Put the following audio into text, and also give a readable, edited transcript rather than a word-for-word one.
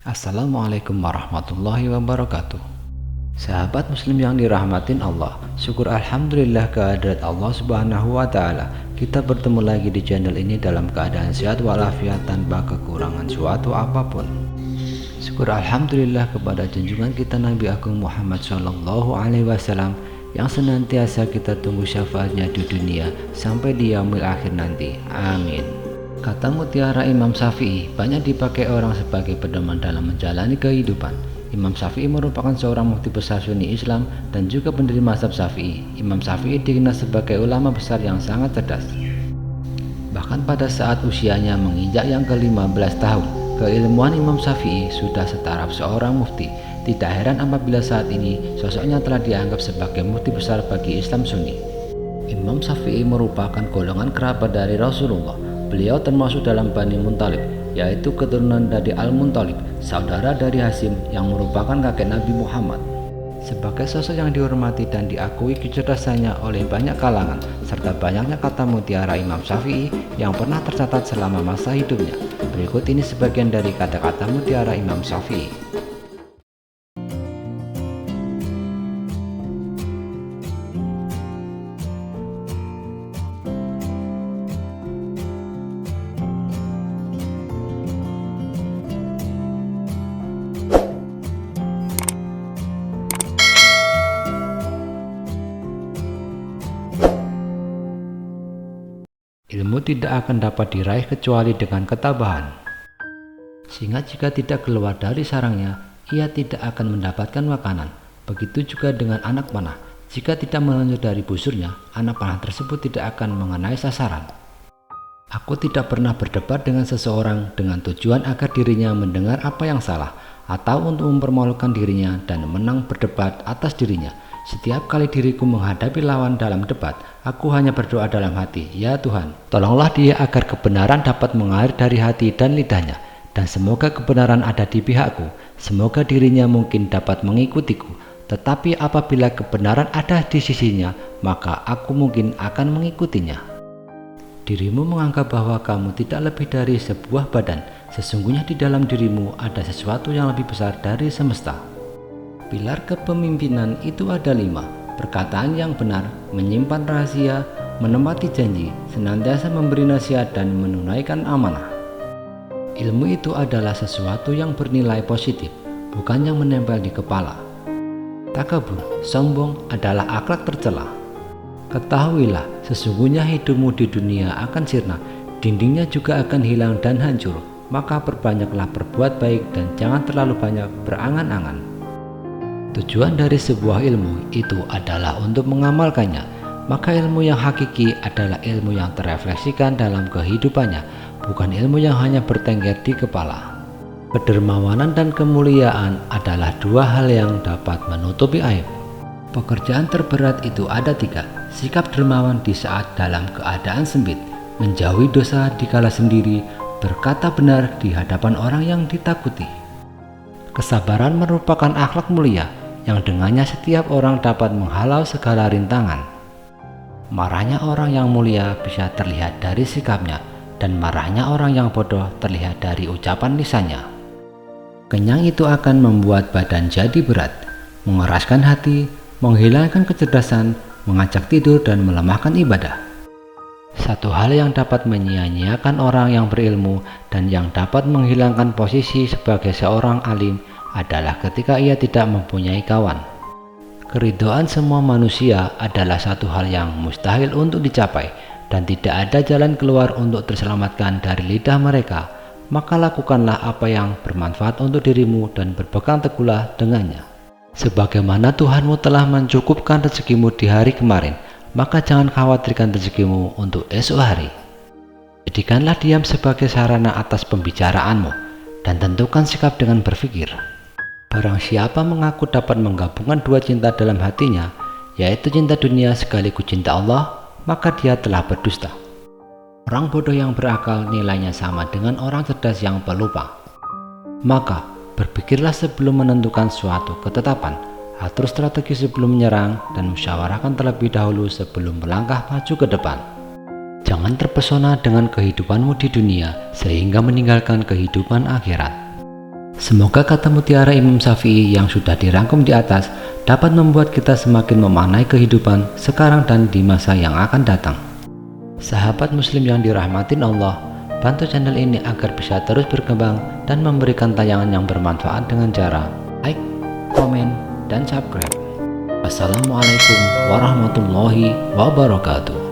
Assalamualaikum warahmatullahi wabarakatuh. Sahabat muslim yang dirahmatin Allah, syukur alhamdulillah kehadirat Allah subhanahu wa ta'ala. Kita bertemu lagi di channel ini dalam keadaan sehat walafiat tanpa kekurangan suatu apapun. Syukur alhamdulillah kepada junjungan kita Nabi Agung Muhammad Shallallahu Alaihi Wasallam yang senantiasa kita tunggu syafaatnya di dunia sampai di yaumil akhir nanti. Amin. Kata mutiara Imam Syafi'i banyak dipakai orang sebagai pedoman dalam menjalani kehidupan. Imam Syafi'i merupakan seorang mufti besar Sunni Islam dan juga pendiri mazhab Syafi'i. Imam Syafi'i dikenal sebagai ulama besar yang sangat cerdas. Bahkan pada saat usianya menginjak yang ke-15 tahun, keilmuan Imam Syafi'i sudah setaraf seorang mufti. Tidak heran apabila saat ini sosoknya telah dianggap sebagai mufti besar bagi Islam Sunni. Imam Syafi'i merupakan golongan kerabat dari Rasulullah. Beliau termasuk dalam Bani Muntalib, yaitu keturunan dari Al-Muntalib, saudara dari Hashim yang merupakan kakek Nabi Muhammad. Sebagai sosok yang dihormati dan diakui kecerdasannya oleh banyak kalangan, serta banyaknya kata mutiara Imam Syafi'i yang pernah tercatat selama masa hidupnya. Berikut ini sebagian dari kata-kata mutiara Imam Syafi'i. Ilmu tidak akan dapat diraih kecuali dengan ketabahan. Singa jika tidak keluar dari sarangnya, ia tidak akan mendapatkan makanan. Begitu juga dengan anak panah. Jika tidak meluncur dari busurnya, anak panah tersebut tidak akan mengenai sasaran. Aku tidak pernah berdebat dengan seseorang dengan tujuan agar dirinya mendengar apa yang salah, atau untuk mempermalukan dirinya dan menang berdebat atas dirinya. Setiap kali diriku menghadapi lawan dalam debat, aku hanya berdoa dalam hati, ya Tuhan, tolonglah dia agar kebenaran dapat mengalir dari hati dan lidahnya, dan semoga kebenaran ada di pihakku, semoga dirinya mungkin dapat mengikutiku, tetapi apabila kebenaran ada di sisinya, maka aku mungkin akan mengikutinya. Dirimu menganggap bahwa kamu tidak lebih dari sebuah badan, sesungguhnya di dalam dirimu ada sesuatu yang lebih besar dari semesta. Pilar kepemimpinan itu ada 5. Perkataan yang benar, menyimpan rahasia, menepati janji, senantiasa memberi nasihat dan menunaikan amanah. Ilmu itu adalah sesuatu yang bernilai positif, bukan yang menempel di kepala. Takabur, sombong adalah akhlak tercela. Ketahuilah, sesungguhnya hidupmu di dunia akan sirna, dindingnya juga akan hilang dan hancur. Maka perbanyaklah berbuat baik dan jangan terlalu banyak berangan-angan. Tujuan dari sebuah ilmu itu adalah untuk mengamalkannya, maka ilmu yang hakiki adalah ilmu yang terefleksikan dalam kehidupannya, bukan ilmu yang hanya bertengger di kepala. Kedermawanan dan kemuliaan adalah 2 hal yang dapat menutupi aib. Pekerjaan terberat itu ada 3, sikap dermawan di saat dalam keadaan sempit, menjauhi dosa dikala sendiri, berkata benar di hadapan orang yang ditakuti. Kesabaran merupakan akhlak mulia, yang dengannya setiap orang dapat menghalau segala rintangan. Marahnya orang yang mulia bisa terlihat dari sikapnya, dan marahnya orang yang bodoh terlihat dari ucapan lisannya. Kenyang itu akan membuat badan jadi berat, mengeraskan hati, menghilangkan kecerdasan, mengajak tidur dan melemahkan ibadah. Satu hal yang dapat menyia-nyiakan orang yang berilmu dan yang dapat menghilangkan posisi sebagai seorang alim adalah ketika ia tidak mempunyai kawan. Keridhaan semua manusia adalah satu hal yang mustahil untuk dicapai dan tidak ada jalan keluar untuk terselamatkan dari lidah mereka. Maka lakukanlah apa yang bermanfaat untuk dirimu dan berpegang teguhlah dengannya. Sebagaimana Tuhanmu telah mencukupkan rezekimu di hari kemarin, maka jangan khawatirkan rezekimu untuk esok hari. Jadikanlah diam sebagai sarana atas pembicaraanmu dan tentukan sikap dengan berpikir. Barang siapa mengaku dapat menggabungkan 2 cinta dalam hatinya, yaitu cinta dunia sekaligus cinta Allah, maka dia telah berdusta. Orang bodoh yang berakal nilainya sama dengan orang cerdas yang pelupa. Maka, berpikirlah sebelum menentukan suatu ketetapan, atur strategi sebelum menyerang, dan musyawarahkan terlebih dahulu sebelum melangkah maju ke depan. Jangan terpesona dengan kehidupanmu di dunia sehingga meninggalkan kehidupan akhirat. Semoga kata mutiara Imam Syafi'i yang sudah dirangkum di atas dapat membuat kita semakin memaknai kehidupan sekarang dan di masa yang akan datang. Sahabat muslim yang dirahmatin Allah, bantu channel ini agar bisa terus berkembang dan memberikan tayangan yang bermanfaat dengan cara like, komen, dan subscribe. Wassalamualaikum warahmatullahi wabarakatuh.